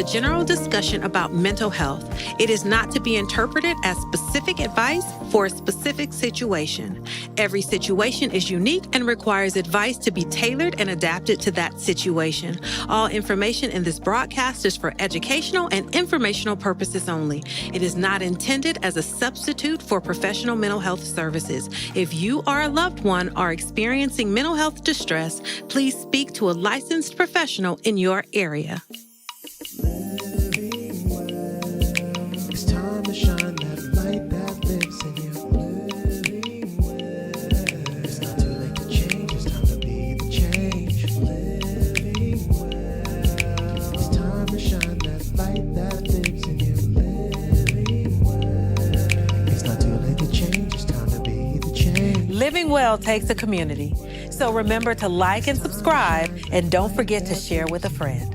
general discussion about mental health. It is not to be interpreted as specific advice for a specific situation. Every situation is unique and requires advice to be tailored and adapted to that situation. All information in this broadcast is for educational and informational purposes only. It is not intended as a substitute for professional mental health services. If you or a loved one are experiencing mental health distress, please speak to a licensed professional in your area. It's time to shine that light that lives in you. Living well. It's not too late to change. It's time to be the change. Living well. It's time to shine that light that lives in you. Living well. It's not too late to change. It's time to be the change. Living well takes a community. So remember to like and subscribe, and don't forget to share with a friend.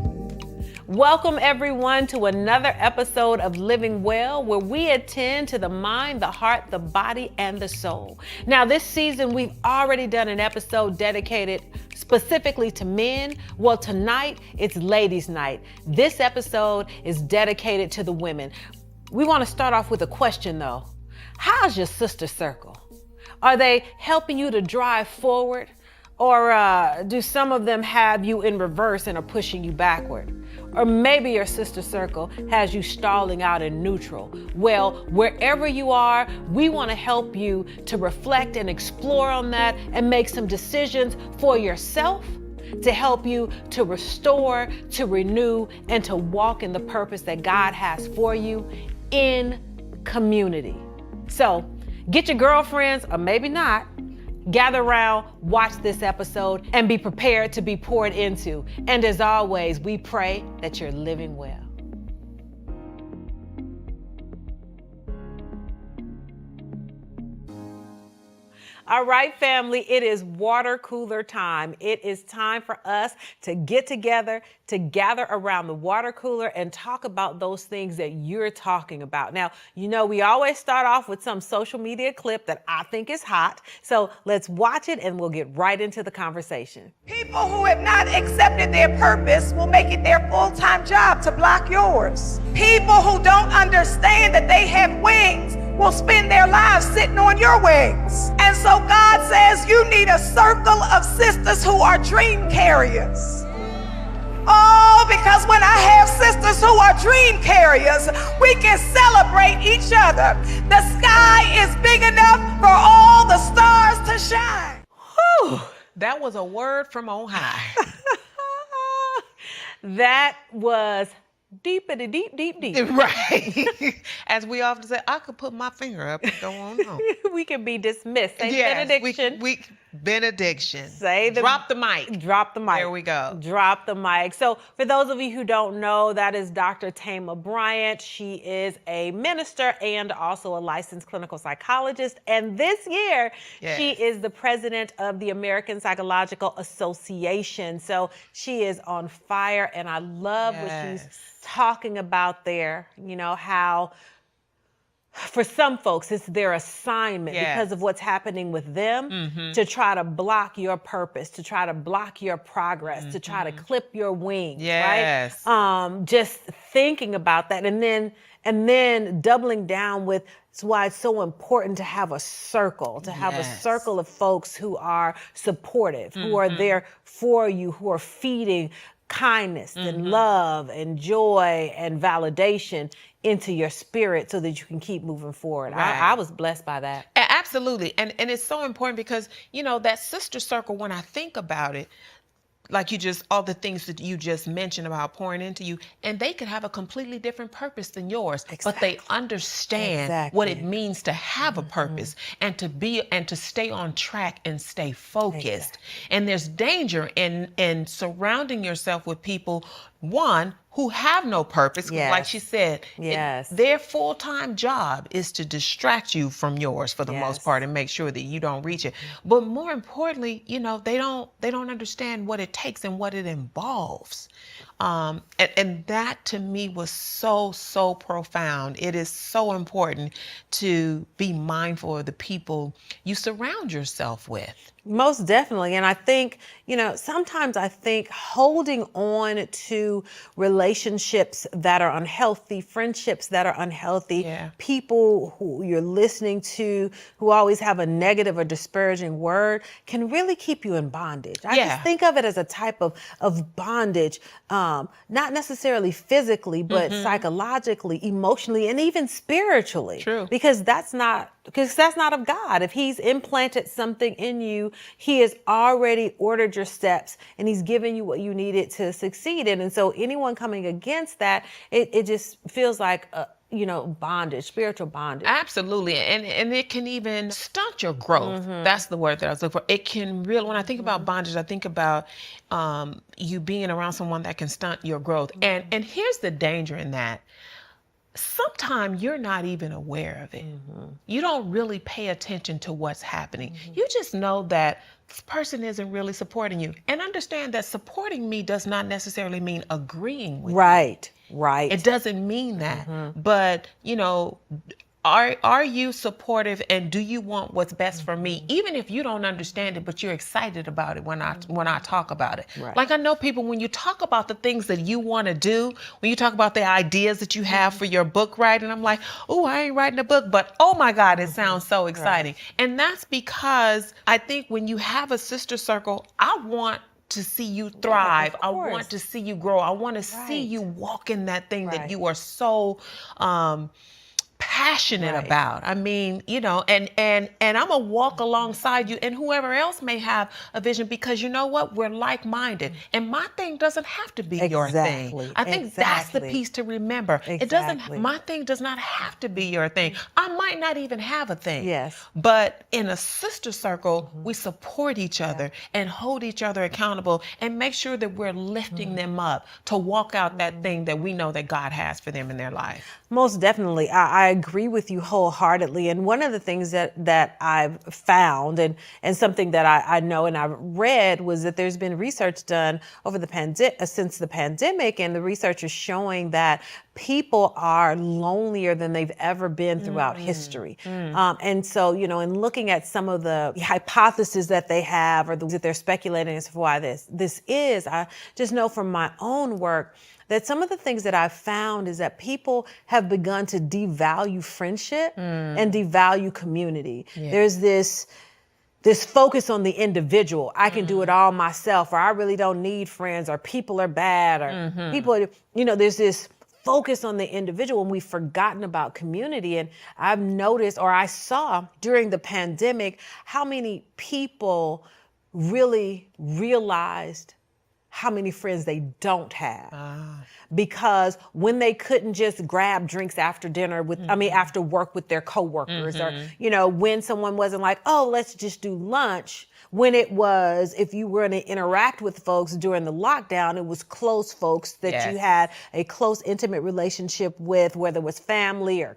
Welcome everyone to another episode of Living Well, where we attend to the mind, the heart, the body, and the soul. Now this season, we've already done an episode dedicated specifically to men. Well, tonight it's ladies' night. This episode is dedicated to the women. We want to start off with a question though. How's your sister circle? Are they helping you to drive forward? Or do some of them have you in reverse and are pushing you backward? Or maybe your sister circle has you stalling out in neutral. Well, wherever you are, we want to help you to reflect and explore on that and make some decisions for yourself to help you to restore, to renew, and to walk in the purpose that God has for you in community. So get your girlfriends, or maybe not, gather around, watch this episode, and be prepared to be poured into. And as always, we pray that you're living well. All right, family, it is water cooler time. It is time for us to get together, to gather around the water cooler and talk about those things that you're talking about. Now, you know, we always start off with some social media clip that I think is hot. So let's watch it and we'll get right into the conversation. People who have not accepted their purpose will make it their full-time job to block yours. People who don't understand that they have wings will spend their lives sitting on your wings. And so God says you need a circle of sisters who are dream carriers. Oh, because when I have sisters who are dream carriers, we can celebrate each other. The sky is big enough for all the stars to shine. Whew, that was a word from on high. That was deepity deep, deep, deep. Right. As we often say, I could put my finger up and go on home. We can be dismissed. Say Yes, benediction. we benediction. Say the Drop the mic. Drop the mic. There we go. Drop the mic. So for those of you who don't know, that is Dr. Tama Bryant. She is a minister and also a licensed clinical psychologist. And this year, Yes. she is the president of the American Psychological Association. So she is on fire. And I love what she's talking about there, you know, how for some folks, it's their assignment because of what's happening with them to try to block your purpose, to try to block your progress, to try to clip your wings, Yes. right? Just thinking about that and then doubling down with, it's why it's so important to have a circle, to have a circle of folks who are supportive, who are there for you, who are feeding kindness and love and joy and validation into your spirit so that you can keep moving forward. Right. I was blessed by that. Absolutely. And it's so important because, you know, that sister circle, when I think about it, like all the things that you just mentioned about pouring into you, and they could have a completely different purpose than yours, but they understand what it means to have a purpose and to stay on track and stay focused. And there's danger in surrounding yourself with people, one, who have no purpose. Like she said, their full-time job is to distract you from yours for the most part and make sure that you don't reach it. But more importantly, you know, they don't understand what it takes and what it involves. And that to me was so, so profound. It is so important to be mindful of the people you surround yourself with. Most definitely. And I think, sometimes I think holding on to relationships that are unhealthy, friendships that are unhealthy, Yeah. people who you're listening to who always have a negative or disparaging word can really keep you in bondage. I Yeah. just think of it as a type of bondage, not necessarily physically, but psychologically, emotionally, and even spiritually. True. Because that's not of God. If he's implanted something in you, he has already ordered your steps and he's given you what you needed to succeed in. And so anyone coming against that, it just feels like bondage, spiritual bondage. Absolutely. And it can even stunt your growth. That's the word that I was looking for. It can really, when I think about bondage, I think about you being around someone that can stunt your growth. And here's the danger in that. Sometimes you're not even aware of it. You don't really pay attention to what's happening. You just know that this person isn't really supporting you. And understand that supporting me does not necessarily mean agreeing with you. Right. It doesn't mean that. But, are you supportive, and do you want what's best for me? Even if you don't understand it, but you're excited about it when I talk about it. Right. Like I know people, when you talk about the things that you want to do, when you talk about the ideas that you have for your book writing, I'm like, oh, I ain't writing a book, but oh my God, it sounds so exciting. And that's because I think when you have a sister circle, I want to see you thrive. I want to see you grow. I want to see you walk in that thing that you are so passionate about. I mean, and I'm gonna walk alongside you and whoever else may have a vision, because you know what? We're like-minded. And my thing doesn't have to be your thing. I think that's the piece to remember. My thing does not have to be your thing. I might not even have a thing. Yes. But in a sister circle, we support each other and hold each other accountable and make sure that we're lifting them up to walk out that thing that we know that God has for them in their life. Most definitely. I agree with you wholeheartedly. And one of the things that I've found and something that I know and I've read was that there's been research done over since the pandemic, and the research is showing that people are lonelier than they've ever been throughout history. And so, in looking at some of the hypotheses that they have or that they're speculating as to why this is, I just know from my own work that some of the things that I've found is that people have begun to devalue friendship and devalue community. Yeah. There's this focus on the individual. I can do it all myself, or I really don't need friends, or people are bad, or people, there's this focus on the individual, and we've forgotten about community. And I've noticed, or I saw during the pandemic, how many people really realized how many friends they don't have. Because when they couldn't just grab drinks after dinner after work with their coworkers, or, when someone wasn't like, oh, let's just do lunch. When it was, if you were going to interact with folks during the lockdown, it was close folks that you had a close, intimate relationship with, whether it was family or,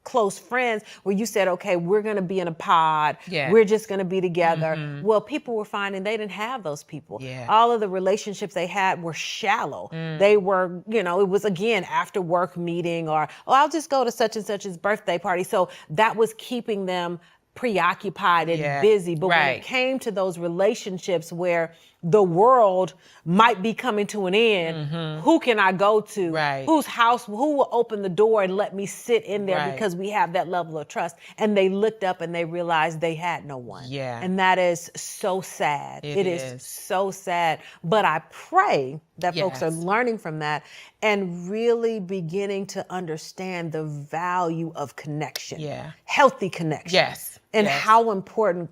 close friends, where you said, okay, we're going to be in a pod. Yeah. We're just going to be together. Well, people were finding they didn't have those people. Yeah. All of the relationships they had were shallow. They were, it was, again, after work meeting, or, oh, I'll just go to such and such's birthday party. So that was keeping them preoccupied and busy. But when it came to those relationships where the world might be coming to an end, who can I go to? Whose house, who will open the door and let me sit in there, because we have that level of trust. And they looked up and they realized they had no one. Yeah. And that is so sad. It is so sad. But I pray that folks are learning from that and really beginning to understand the value of connection. Yeah. Healthy connection. Yes. And how important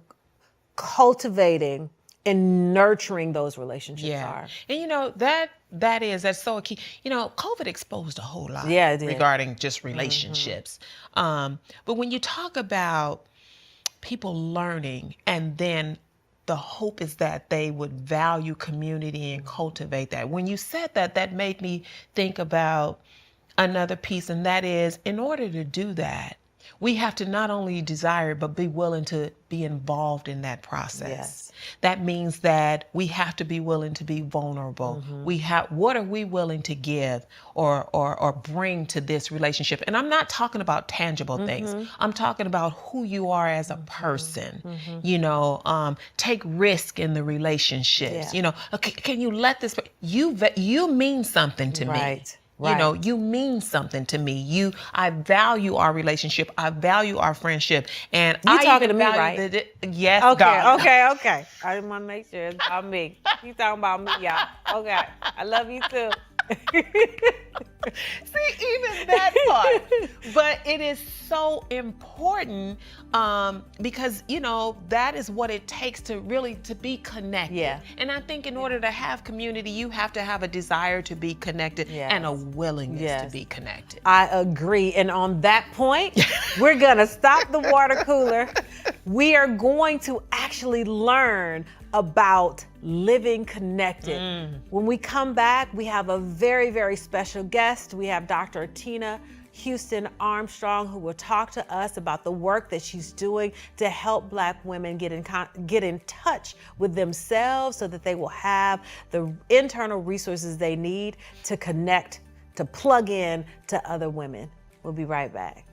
cultivating and nurturing those relationships are. And that's so key. COVID exposed a whole lot regarding just relationships. But when you talk about people learning, and then the hope is that they would value community and cultivate that. When you said that, that made me think about another piece, and that is, in order to do that, we have to not only desire it, but be willing to be involved in that process. Yes. That means that we have to be willing to be vulnerable. What are we willing to give or bring to this relationship? And I'm not talking about tangible things. I'm talking about who you are as a person. You know, take risk in the relationships. Yeah. You know, okay, can you let this, you mean something to me. Right. You know, you mean something to me. I value our relationship. I value our friendship. And You talking to me, value right? yes, Okay, darling. okay. I just want to make sure it's about me. You talking about me, y'all. Okay. I love you too. See, even that part. But it is so important because, you know, that is what it takes to really to be connected. Yeah. And I think in order to have community, you have to have a desire to be connected and a willingness to be connected. I agree. And on that point, we're going to stop the water cooler. We are going to actually learn about living connected. When we come back, we have a very, very special guest. We have Dr. Tina Houston-Armstrong, who will talk to us about the work that she's doing to help Black women get in touch with themselves so that they will have the internal resources they need to connect, to plug in to other women. We'll be right back.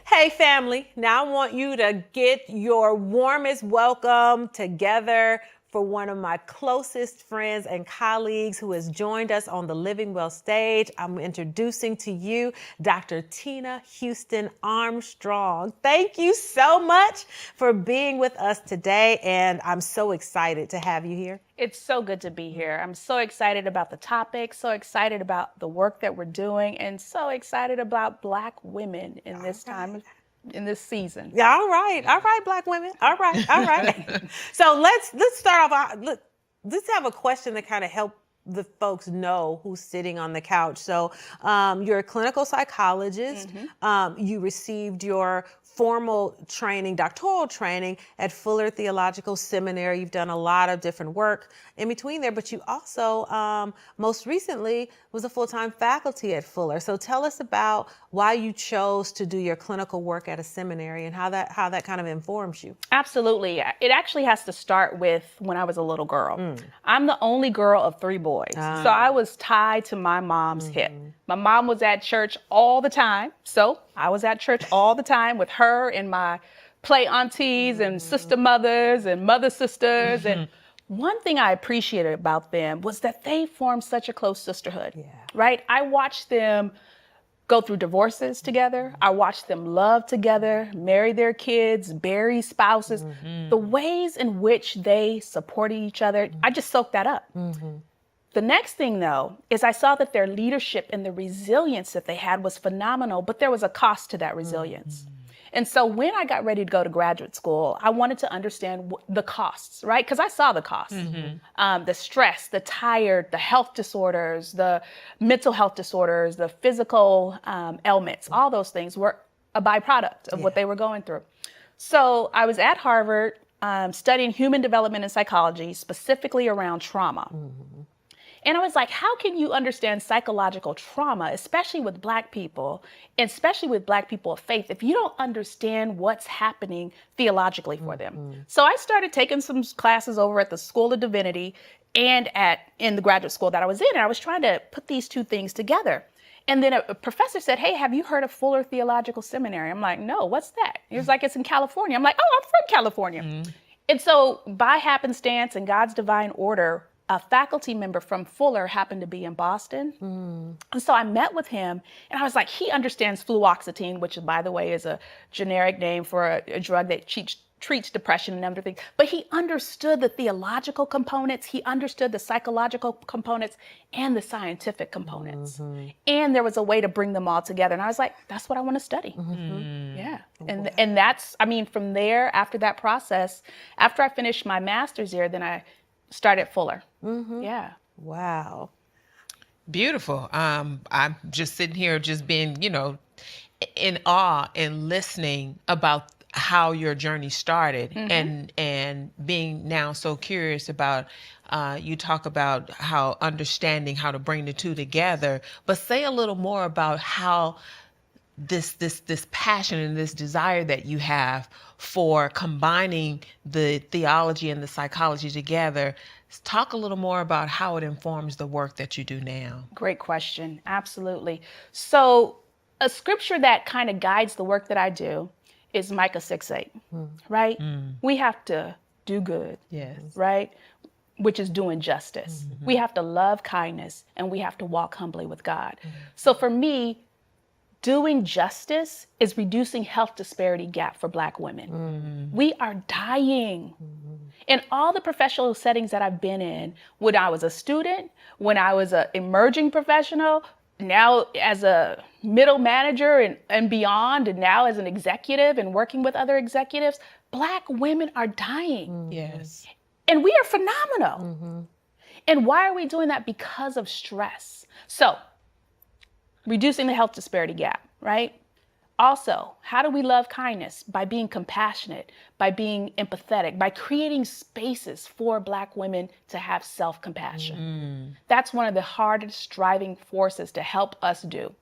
Hey family, now I want you to get your warmest welcome together for one of my closest friends and colleagues who has joined us on the Living Well stage. I'm introducing to you Dr. Tina Houston-Armstrong. Thank you so much for being with us today, and I'm so excited to have you here. It's so good to be here. I'm so excited about the topic, so excited about the work that we're doing, and so excited about Black women in this time, in this season. Yeah, all right, Black women. All right. So let's start off. Let's have a question to kind of help the folks know who's sitting on the couch. So you're a clinical psychologist. You received your formal training, doctoral training at Fuller Theological Seminary. You've done a lot of different work in between there, but you also most recently was a full-time faculty at Fuller. So tell us about why you chose to do your clinical work at a seminary and how that kind of informs you. Absolutely. It actually has to start with when I was a little girl. I'm the only girl of 3 boys. So I was tied to my mom's hip. My mom was at church all the time. So I was at church all the time with her and my play aunties and sister mothers and mother sisters. And one thing I appreciated about them was that they formed such a close sisterhood, right? I watched them go through divorces together. I watched them love together, marry their kids, bury spouses. The ways in which they supported each other, I just soaked that up. The next thing, though, is I saw that their leadership and the resilience that they had was phenomenal, but there was a cost to that resilience. And so when I got ready to go to graduate school, I wanted to understand the costs, right? Because I saw the costs, the stress, the tired, the health disorders, the mental health disorders, the physical ailments, all those things were a byproduct of what they were going through. So I was at Harvard studying human development and psychology, specifically around trauma. And I was like, how can you understand psychological trauma, especially with Black people, and especially with Black people of faith, if you don't understand what's happening theologically for them? So I started taking some classes over at the School of Divinity and in the graduate school that I was in, and I was trying to put these two things together. And then a professor said, hey, have you heard of Fuller Theological Seminary? I'm like, no, what's that? He was like, it's in California. I'm like, oh, I'm from California. And so by happenstance and God's divine order, a faculty member from Fuller happened to be in Boston. And so I met with him and I was like, he understands fluoxetine, which by the way is a generic name for a drug that treats depression and everything. But he understood the theological components, he understood the psychological components and the scientific components. And there was a way to bring them all together. And I was like, that's what I want to study. Yeah. And that's, I mean, from there, after that process, after I finished my master's here, then I started at Fuller. Yeah. Wow. Beautiful. I'm just sitting here just being, in awe and listening about how your journey started and being now so curious about, you talk about how understanding how to bring the two together, but say a little more about how this passion and this desire that you have for combining the theology and the psychology together. Talk a little more about how it informs the work that you do now. Great question. Absolutely. So a scripture that kind of guides the work that I do is Micah 6:8, right? We have to do good, Yes. right? Which is doing justice. We have to love kindness, and we have to walk humbly with God. So for me, doing justice is reducing health disparity gap for Black women. We are dying. In all the professional settings that I've been in, when I was a student, when I was an emerging professional, now as a middle manager and beyond, and now as an executive and working with other executives, Black women are dying. Yes. And we are phenomenal. And why are we doing that? Because of stress. So, reducing the health disparity gap, right? Also, how do we love kindness? By being compassionate, by being empathetic, by creating spaces for Black women to have self-compassion. That's one of the hardest driving forces to help us do.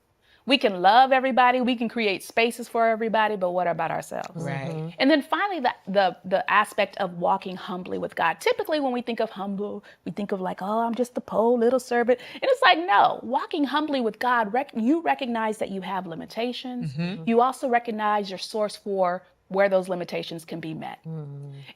We can love everybody, we can create spaces for everybody, but what about ourselves? Right. And then finally, the aspect of walking humbly with God. Typically, when we think of humble, we think of like, oh, I'm just the poor little servant. And it's like, no, walking humbly with God, you recognize that you have limitations. You also recognize your source for where those limitations can be met.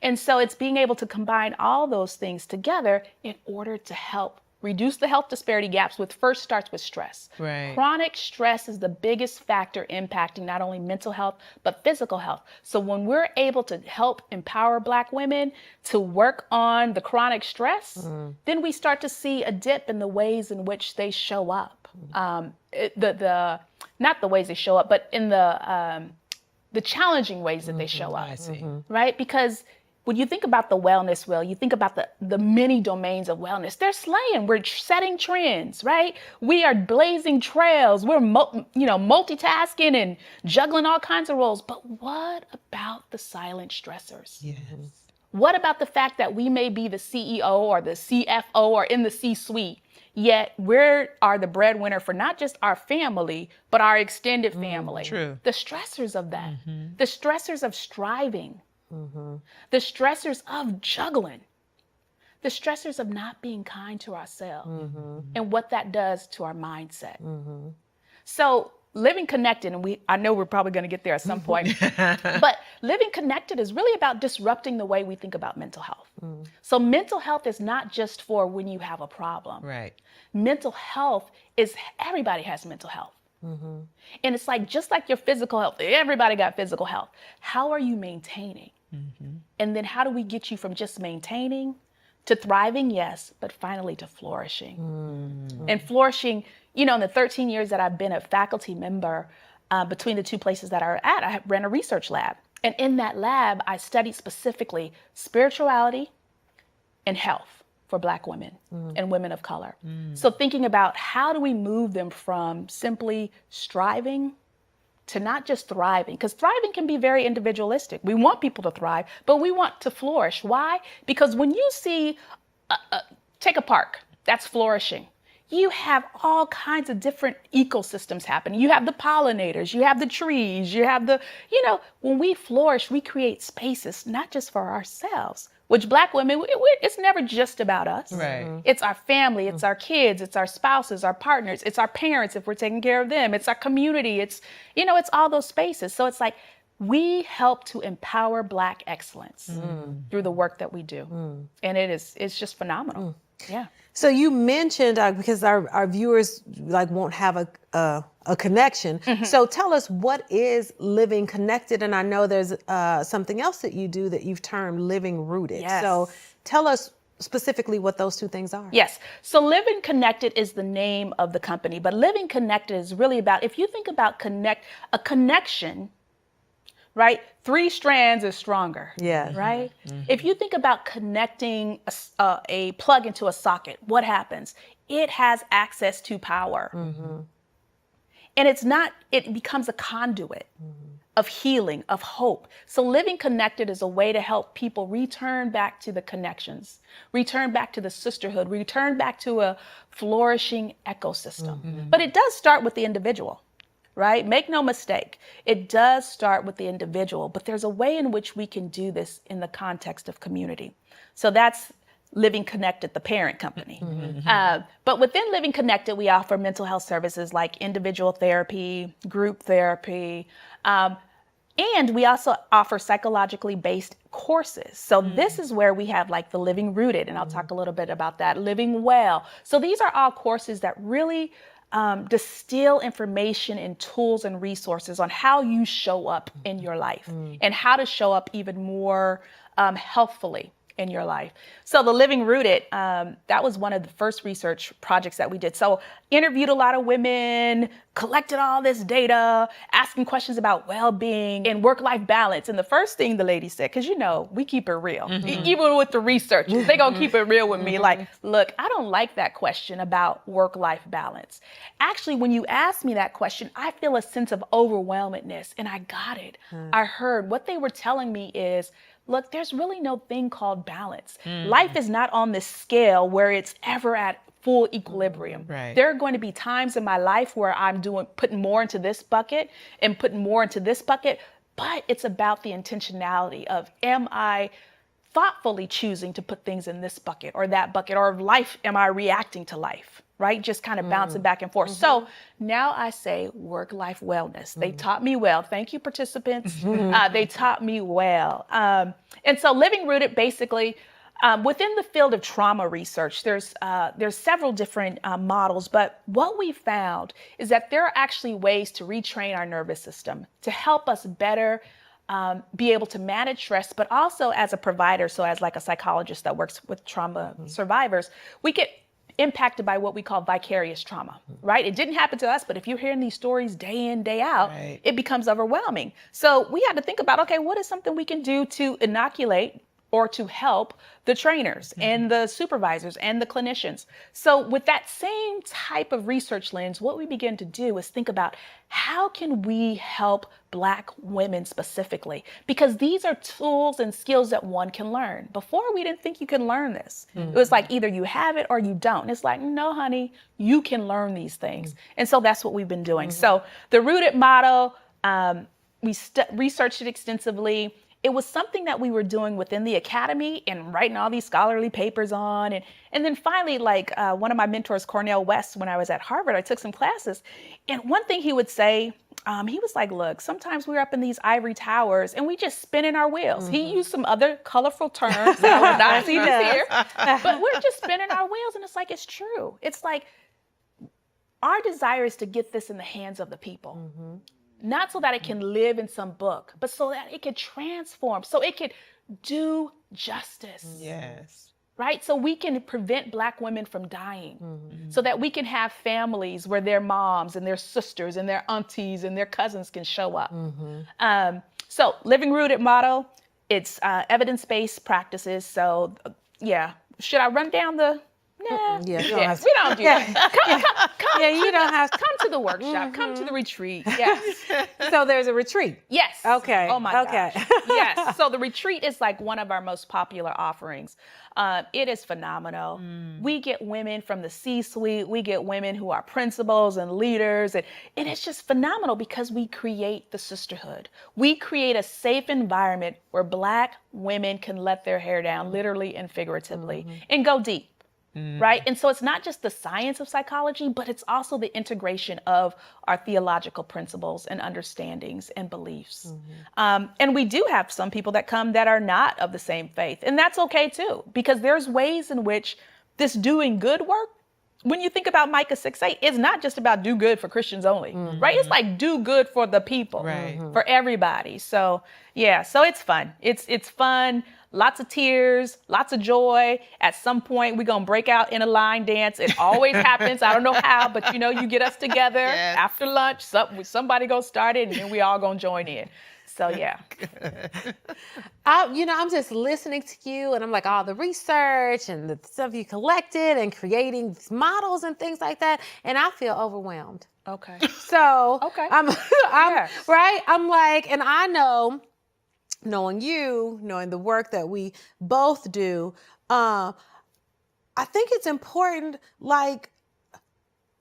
And so it's being able to combine all those things together in order to help reduce the health disparity gaps, which first starts with stress. Right. Chronic stress is the biggest factor impacting not only mental health, but physical health. So when we're able to help empower Black women to work on the chronic stress, then we start to see a dip in the ways in which they show up. Not the ways they show up, but in the challenging ways that they show up. I see. Right? Because when you think about the wellness wheel, you think about the many domains of wellness. They're slaying. We're setting trends, right? We are blazing trails. We're multitasking and juggling all kinds of roles. But what about the silent stressors? Yes. What about the fact that we may be the CEO or the CFO or in the C-suite, yet we are the breadwinner for not just our family, but our extended family? True. The stressors of that, the stressors of striving, the stressors of juggling, the stressors of not being kind to ourselves, and what that does to our mindset. So living connected, and I know we're probably going to get there at some point, but living connected is really about disrupting the way we think about mental health. So mental health is not just for when you have a problem. Right. Mental health is, everybody has mental health. And it's like, just like your physical health, everybody got physical health. How are you maintaining? And then how do we get you from just maintaining to thriving? Yes, but finally to flourishing. And flourishing, in the 13 years that I've been a faculty member between the two places that I ran a research lab. And in that lab, I studied specifically spirituality and health for Black women and women of color. So thinking about how do we move them from simply striving to not just thriving, because thriving can be very individualistic. We want people to thrive, but we want to flourish. Why? Because when you see, take a park, that's flourishing. You have all kinds of different ecosystems happening. You have the pollinators, you have the trees, you have the, when we flourish, we create spaces, not just for ourselves, which Black women, it's never just about us. Right. It's our family, it's our kids, it's our spouses, our partners, it's our parents if we're taking care of them, it's our community, it's all those spaces. So it's like we help to empower Black excellence through the work that we do. And it's just phenomenal. Yeah. So you mentioned, because our viewers won't have a connection. So tell us, what is living connected? And I know there's something else that you do that you've termed living rooted. Yes. So tell us specifically what those two things are. Yes. So Living Connected is the name of the company, but Living Connected is really about, if you think about a connection, right? 3 strands is stronger. Yeah. Right? If you think about connecting a plug into a socket, what happens? It has access to power. And it becomes a conduit of healing, of hope. So Living Connected is a way to help people return back to the connections, return back to the sisterhood, return back to a flourishing ecosystem. But it does start with the individual. right? Make no mistake, it does start with the individual, but there's a way in which we can do this in the context of community. So that's Living Connected, the parent company. But within Living Connected, we offer mental health services like individual therapy, group therapy, and we also offer psychologically based courses. So this is where we have like the Living Rooted, and I'll talk a little bit about that, Living Well. So these are all courses that really distill information and tools and resources on how you show up in your life and how to show up even more healthfully in your life. So the Living Rooted, that was one of the first research projects that we did. So interviewed a lot of women, collected all this data, asking questions about well-being and work-life balance. And the first thing the lady said, because you know, we keep it real, even with the researchers, they gonna keep it real with me. Like, look, I don't like that question about work-life balance. Actually, when you asked me that question, I feel a sense of overwhelmedness, and I got it. I heard what they were telling me is, look, there's really no thing called balance. Life is not on this scale where it's ever at full equilibrium. Right. There are going to be times in my life where I'm putting more into this bucket and putting more into this bucket, but it's about the intentionality of, am I thoughtfully choosing to put things in this bucket or that bucket, or life, am I reacting to life? Right? Just kind of bouncing back and forth. So now I say work-life wellness. They taught me well. Thank you, participants. They taught me well. And so Living Rooted, basically, within the field of trauma research, there's several different models, but what we found is that there are actually ways to retrain our nervous system to help us better be able to manage stress, but also as a provider, so as like a psychologist that works with trauma survivors, we get impacted by what we call vicarious trauma, right? It didn't happen to us, but if you're hearing these stories day in, day out, it becomes overwhelming. So we had to think about, okay, what is something we can do to inoculate or to help the trainers and the supervisors and the clinicians? So with that same type of research lens, what we begin to do is think about, how can we help Black women specifically? Because these are tools and skills that one can learn. Before, we didn't think you can learn this. It was like either you have it or you don't. And it's like, no, honey, you can learn these things. And so that's what we've been doing. So the Rooted model, we researched it extensively. It was something that we were doing within the academy and writing all these scholarly papers on. And then finally, like one of my mentors, Cornel West, when I was at Harvard, I took some classes. And one thing he would say, he was like, look, sometimes we're up in these ivory towers and we just spinning our wheels. He used some other colorful terms that I would not see here, but we're just spinning our wheels. And it's like, it's true. It's like, our desire is to get this in the hands of the people. Not so that it can live in some book, but so that it could transform, so it could do justice. Yes. Right? So we can prevent Black women from dying, so that we can have families where their moms and their sisters and their aunties and their cousins can show up. So Living Rooted model, it's evidence-based practices. So yeah, should I run down the... Nah, Yeah, you don't yeah, have to. we don't do that. Come, Yeah, you don't have to. come to the workshop, come to the retreat. Yes. So there's a retreat. Yes. Okay. Oh my Okay. gosh. Yes. So the retreat is like one of our most popular offerings. It is phenomenal. We get women from the C-suite. We get women who are principals and leaders. And it's just phenomenal because we create the sisterhood. We create a safe environment where Black women can let their hair down, literally and figuratively, and go deep. Right? And so it's not just the science of psychology, but it's also the integration of our theological principles and understandings and beliefs. And we do have some people that come that are not of the same faith. And that's okay too, because there's ways in which this doing good work, when you think about Micah 6:8, it's not just about do good for Christians only, right? It's like do good for the people, for everybody. So yeah, so it's fun. It's fun. Lots of tears, lots of joy. At some point, we're going to break out in a line dance. It always happens. I don't know how, but you know, you get us together after lunch. Somebody going to start it, and then we all going to join in. So, yeah. I'm just listening to you, and I'm like, all the research and the stuff you collected and creating these models and things like that, and I feel overwhelmed. Okay. So, Okay. I'm Yes. right? I'm like, and I know, knowing you, knowing the work that we both do, I think it's important, like,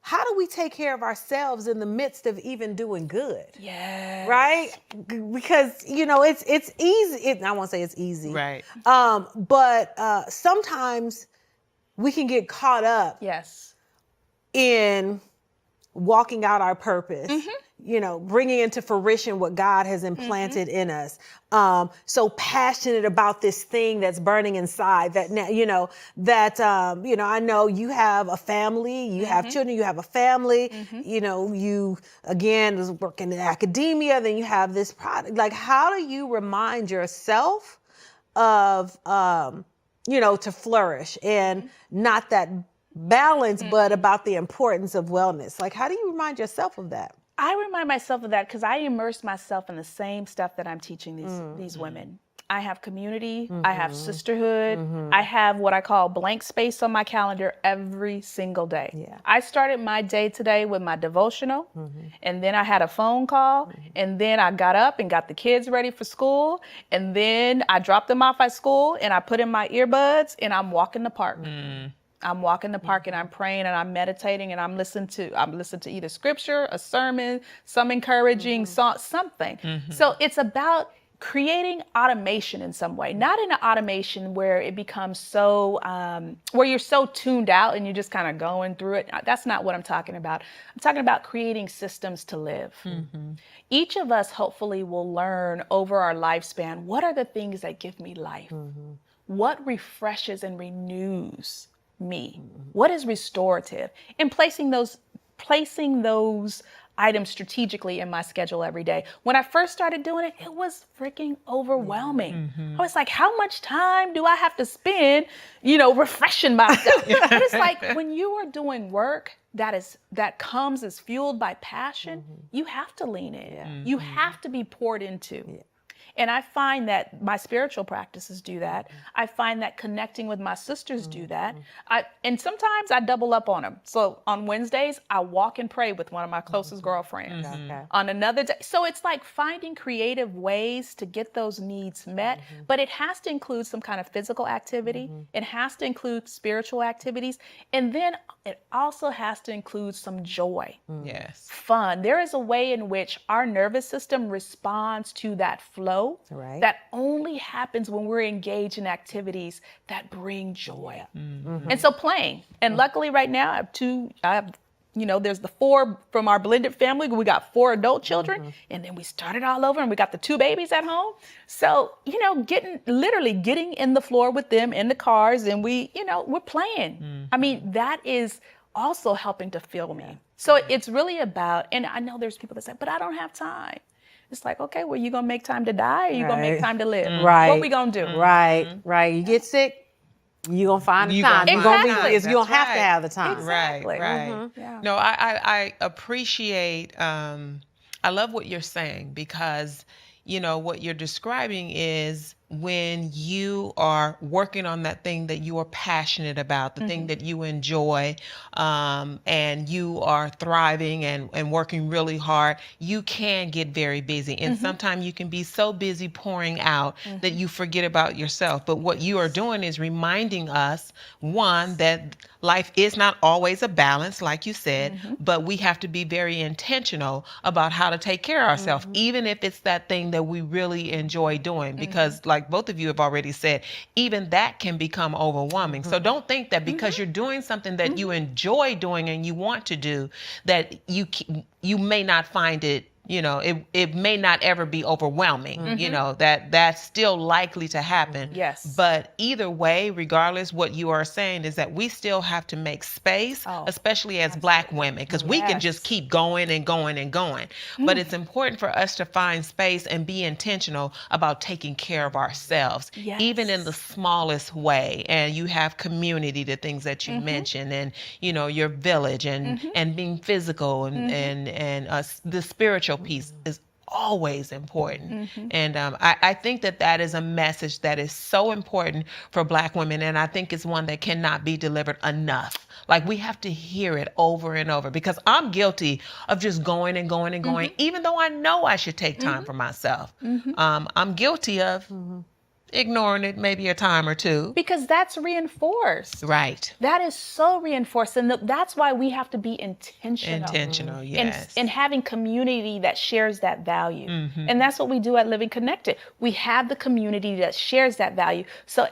how do we take care of ourselves in the midst of even doing good? Yes. Right? Because, it's easy. I won't say it's easy. Right. But sometimes we can get caught up Yes. in walking out our purpose, bringing into fruition what God has implanted in us. So passionate about this thing that's burning inside that now, I know you have a family, you have children, you have a family, you again was working in academia, then you have this product. Like, how do you remind yourself of, to flourish and not that balance, but about the importance of wellness? Like, how do you remind yourself of that? I remind myself of that because I immerse myself in the same stuff that I'm teaching these women. I have community, I have sisterhood, I have what I call blank space on my calendar every single day. Yeah. I started my day today with my devotional, and then I had a phone call, and then I got up and got the kids ready for school, and then I dropped them off at school, and I put in my earbuds, and I'm walking the park. I'm walking the park and I'm praying and I'm meditating and I'm listening to either scripture, a sermon, some encouraging song, something. So it's about creating automation in some way, not in an automation where it becomes so, where you're so tuned out and you're just kind of going through it. That's not what I'm talking about. I'm talking about creating systems to live. Each of us hopefully will learn over our lifespan, what are the things that give me life? What refreshes and renews me? What is restorative? And placing those items strategically in my schedule every day. When I first started doing it, it was freaking overwhelming. I was like, how much time do I have to spend, refreshing myself? But it's like when you are doing work that comes as fueled by passion, you have to lean in. You have to be poured into. And I find that my spiritual practices do that. I find that connecting with my sisters do that. And sometimes I double up on them. So on Wednesdays, I walk and pray with one of my closest girlfriends. On another day. So it's like finding creative ways to get those needs met, but it has to include some kind of physical activity. It has to include spiritual activities. And then it also has to include some joy. Yes. Fun. There is a way in which our nervous system responds to that flow. That only happens when we're engaged in activities that bring joy. And so playing. And luckily right now I have there's the 4 from our blended family. We got 4 adult children, and then we started all over and we got the 2 babies at home. So, getting in the floor with them in the cars, and we're playing. I mean, that is also helping to fill me. So it's really about, and I know there's people that say, but I don't have time. It's like, okay, well, you gonna make time to die, or you gonna make time to live? What we gonna do? Right. You get sick, you gonna find the time. Exactly. You gonna have to have the time. Exactly. Right. Yeah. No, I appreciate, I love what you're saying, because, what you're describing is when you are working on that thing that you are passionate about, the thing that you enjoy, and you are thriving and working really hard, you can get very busy. And sometimes you can be so busy pouring out that you forget about yourself. But what you are doing is reminding us, one, that life is not always a balance, like you said, but we have to be very intentional about how to take care of ourselves, even if it's that thing that we really enjoy doing, because like both of you have already said, even that can become overwhelming. So don't think that because you're doing something that you enjoy doing and you want to do, that you may not find it, it may not ever be overwhelming, that's still likely to happen. Yes. But either way, regardless, what you are saying is that we still have to make space, especially as Black women, because we can just keep going and going and going. But it's important for us to find space and be intentional about taking care of ourselves, even in the smallest way. And you have community, the things that you mentioned, and, your village and being physical and the spiritual piece is always important. And I think that is a message that is so important for Black women. And I think it's one that cannot be delivered enough. Like, we have to hear it over and over, because I'm guilty of just going and going and going, even though I know I should take time for myself. I'm guilty of ignoring it maybe a time or two. Because that's reinforced. Right. That is so reinforced. And that's why we have to be intentional. Intentional, yes. And having community that shares that value. And that's what we do at Living Connected. We have the community that shares that value. So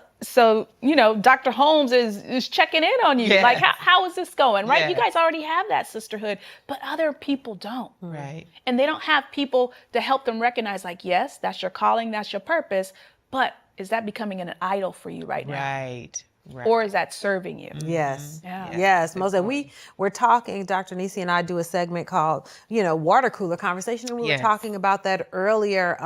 you know, Dr. Holmes is checking in on you. Yes. Like, how is this going, right? Yes. You guys already have that sisterhood, but other people don't. Right. And they don't have people to help them recognize, like, yes, that's your calling, that's your purpose, but is that becoming an idol for you right now? Right. Right. Or is that serving you? Yes. Yeah. Yes. Most of we're talking, Dr. Nisi and I do a segment called, water cooler conversation. And we were talking about that earlier,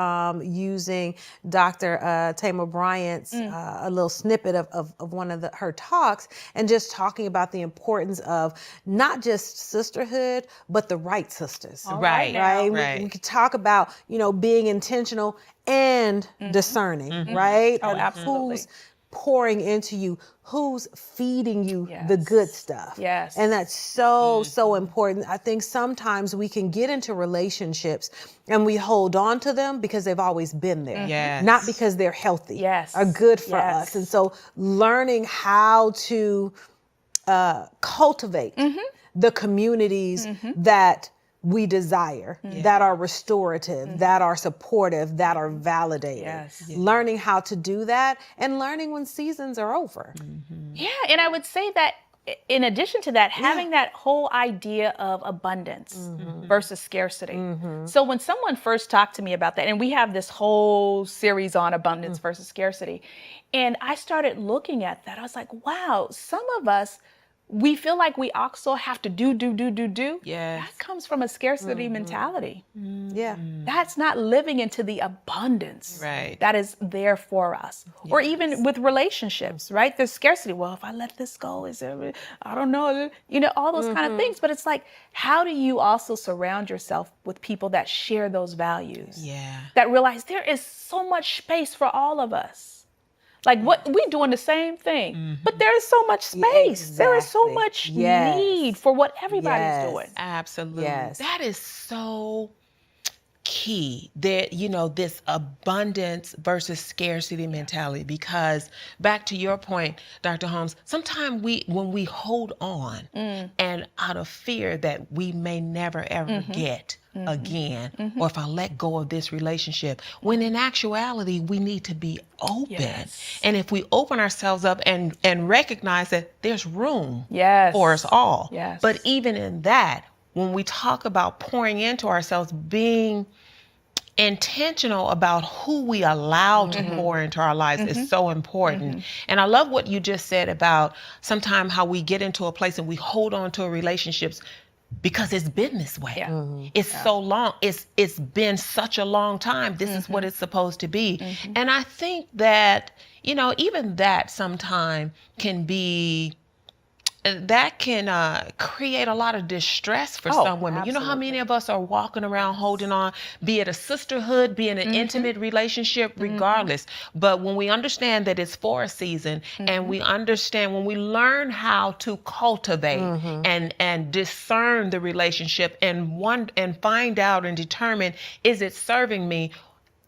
using Dr. Tamar Bryant's a little snippet of one of her talks, and just talking about the importance of not just sisterhood, but the right sisters. Right. Right. Right. We could talk about, being intentional and discerning, right? Oh, And absolutely. who's pouring into you, who's feeding you the good stuff. Yes. And that's so important. I think sometimes we can get into relationships and we hold on to them because they've always been there. Yes. Not because they're healthy. Yes. Are good for Yes. us. And so learning how to cultivate the communities that we desire, that are restorative, that are supportive, that are validating. Yes. Learning how to do that, and learning when seasons are over. Yeah, and I would say that in addition to that, having that whole idea of abundance versus scarcity. So when someone first talked to me about that, and we have this whole series on abundance versus scarcity, and I started looking at that, I was like, wow, some of us, we feel like we also have to do. Yes. That comes from a scarcity mentality. Yeah. That's not living into the abundance Right. that is there for us. Or even with relationships, right? There's scarcity. Well, if I let this go, I don't know, all those kind of things. But it's like, how do you also surround yourself with people that share those values? Yeah. That realize there is so much space for all of us. Like, what we doing the same thing, but there is so much space. There is so Exactly. much Yes. need for what everybody's Yes. doing. Absolutely. Yes. That is so key, that this abundance versus scarcity mentality, because back to your point, Dr. Holmes, sometimes when we hold on and out of fear that we may never ever get again, or if I let go of this relationship, when in actuality we need to be open. Yes. And if we open ourselves up and recognize that there's room Yes. for us all. Yes. But even in that, when we talk about pouring into ourselves, being intentional about who we allow to pour into our lives is so important. And I love what you just said about sometimes how we get into a place and we hold on to relationships because it's been this way. Yeah. It's so long. It's been such a long time. This is what it's supposed to be. And I think that, even that sometime can be, that can create a lot of distress for some women. You know how many of us are walking around holding on, be it a sisterhood, be it an intimate relationship, regardless. But when we understand that it's for a season, and we understand, when we learn how to cultivate and discern the relationship and find out and determine, is it serving me?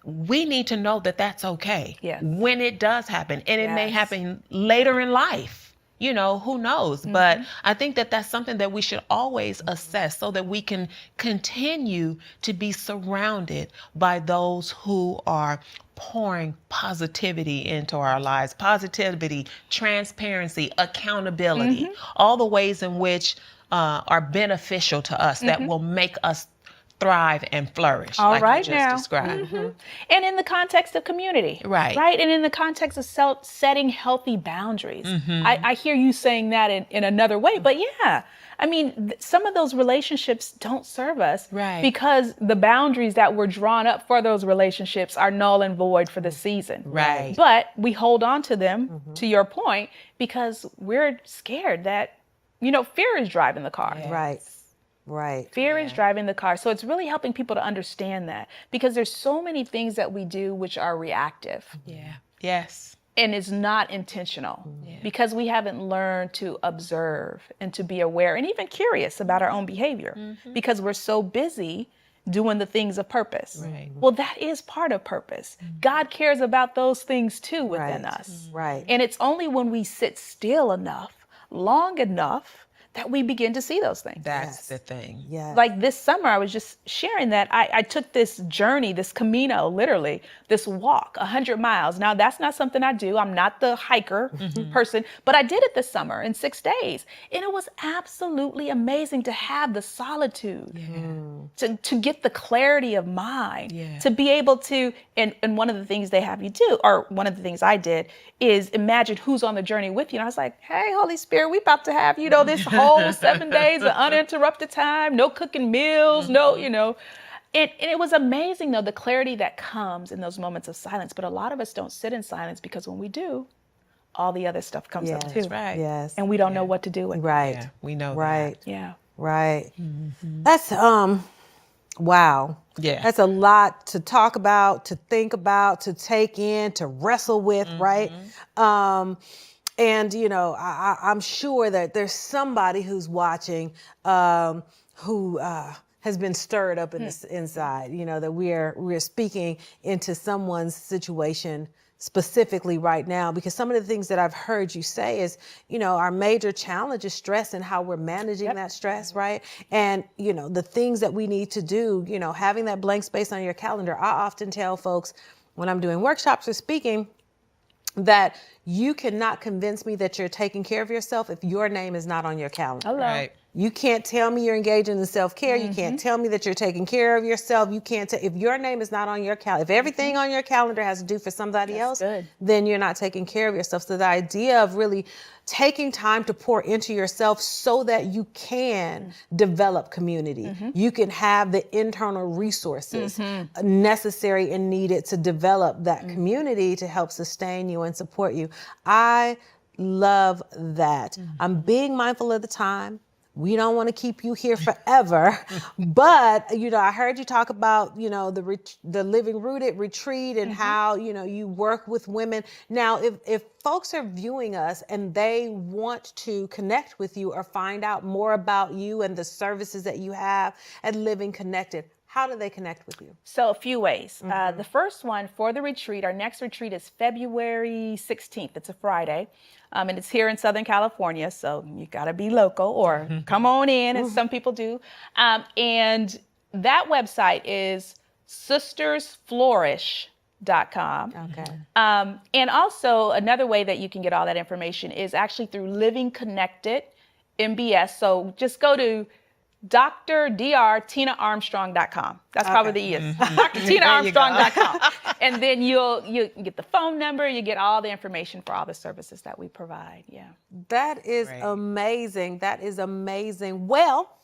We need to know that that's okay. Yes. When it does happen, and it may Yes. happen later in life. Who knows? But I think that that's something that we should always assess, so that we can continue to be surrounded by those who are pouring positivity into our lives. Positivity, transparency, accountability, all the ways in which are beneficial to us, that will make us thrive and flourish, All like right you just now. described. And in the context of community. Right. Right. And in the context of setting healthy boundaries. I hear you saying that in another way, but yeah. I mean, some of those relationships don't serve us, Right. because the boundaries that were drawn up for those relationships are null and void for the season. Right. But we hold on to them, to your point, because we're scared that, fear is driving the car. Right. Fear is driving the car. So it's really helping people to understand that, because there's so many things that we do which are reactive. Yeah. Yes. And it's not intentional, because we haven't learned to observe and to be aware and even curious about our own behavior, because we're so busy doing the things of purpose. Right. Well, that is part of purpose. God cares about those things too within Right. us. Right. And it's only when we sit still enough, long enough, that we begin to see those things. That's the thing. Yes. Like this summer, I was just sharing that I took this journey, this Camino, literally, this walk, 100 miles. Now, that's not something I do. I'm not the hiker person, but I did it this summer in 6 days. And it was absolutely amazing to have the solitude, to get the clarity of mind, to be able to, and one of the things they have you do, or one of the things I did, is imagine who's on the journey with you. And I was like, hey, Holy Spirit, we about to have, this whole 7 days of uninterrupted time, no cooking meals, no. And it was amazing, though, the clarity that comes in those moments of silence. But a lot of us don't sit in silence because when we do, all the other stuff comes up too. Right. Yes. And we don't know what to do with it. Right. Yeah, we know Right. that. Yeah. Right. That's wow. Yeah. That's a lot to talk about, to think about, to take in, to wrestle with, right? And I'm sure that there's somebody who's watching who has been stirred up in this inside. That we're speaking into someone's situation specifically right now, because some of the things that I've heard you say is, our major challenge is stress and how we're managing that stress, right? And, the things that we need to do, having that blank space on your calendar. I often tell folks when I'm doing workshops or speaking that you cannot convince me that you're taking care of yourself if your name is not on your calendar. Hello. Right. You can't tell me you're engaging in self-care. You can't tell me that you're taking care of yourself. You can't if your name is not on your calendar. If everything on your calendar has to do for somebody else, then you're not taking care of yourself. So the idea of really taking time to pour into yourself so that you can develop community. You can have the internal resources necessary and needed to develop that community to help sustain you and support you. I love that. I'm being mindful of the time. We don't want to keep you here forever, but I heard you talk about the Living Rooted retreat and how you work with women. Now, if folks are viewing us and they want to connect with you or find out more about you and the services that you have at Living Connected, how do they connect with you? So a few ways. The first one for the retreat, our next retreat is February 16th. It's a Friday. And it's here in Southern California. So you got to be local or come on in, as some people do. And that website is sistersflourish.com. Okay. And also another way that you can get all that information is actually through Living Connected MBS. So just go to drTinaArmstrong.com. That's probably the easiest. drTinaArmstrong.com. And then you get the phone number, you get all the information for all the services that we provide. Yeah. That is amazing. That is amazing. Well,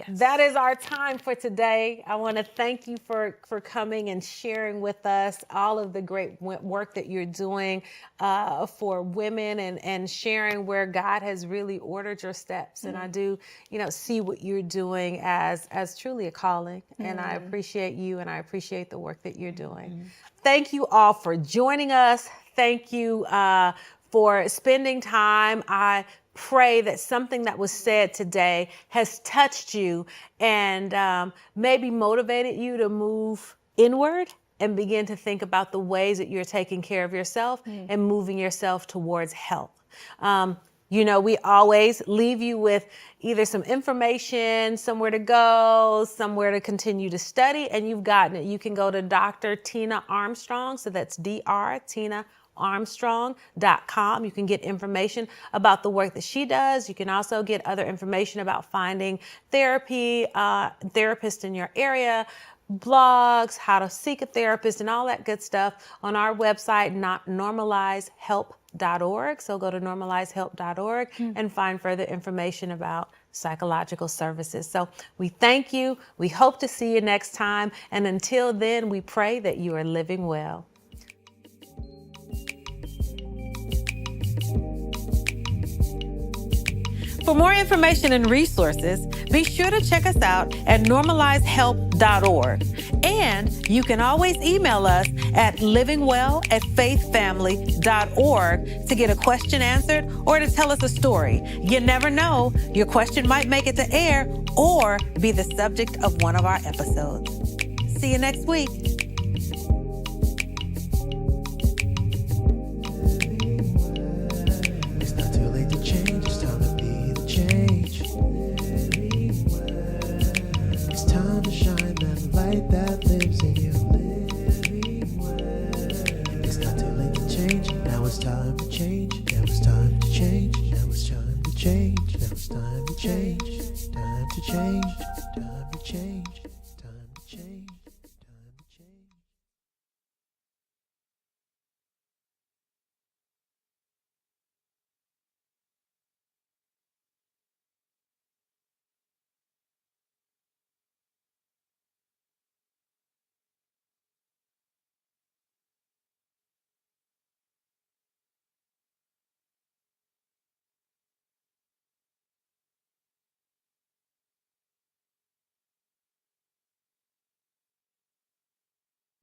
that is our time for today. I want to thank you for coming and sharing with us all of the great work that you're doing for women and sharing where God has really ordered your steps. And I do, see what you're doing as truly a calling. And I appreciate you and I appreciate the work that you're doing. Thank you all for joining us. Thank you for spending time. I pray that something that was said today has touched you and maybe motivated you to move inward and begin to think about the ways that you're taking care of yourself and moving yourself towards health. We always leave you with either some information, somewhere to go, somewhere to continue to study, and you've gotten it. You can go to Dr. Tina Armstrong, so that's Dr. Tina Armstrong.com. You can get information about the work that she does. You can also get other information about finding therapy, therapists in your area, blogs, how to seek a therapist, and all that good stuff on our website, normalizehelp.org. So go to normalizehelp.org and find further information about psychological services. So we thank you. We hope to see you next time. And until then, we pray that you are living well. For more information and resources, be sure to check us out at normalizehelp.org. And you can always email us at livingwell@faithfamily.org to get a question answered or to tell us a story. You never know, your question might make it to air or be the subject of one of our episodes. See you next week. It's not too late to change, it's time to be the change. It's time to shine that light that lives in you. It's not too late to change, now it's time to change. Now it's time to change, now it's time to change. Now it's time to change, time to change, time to change.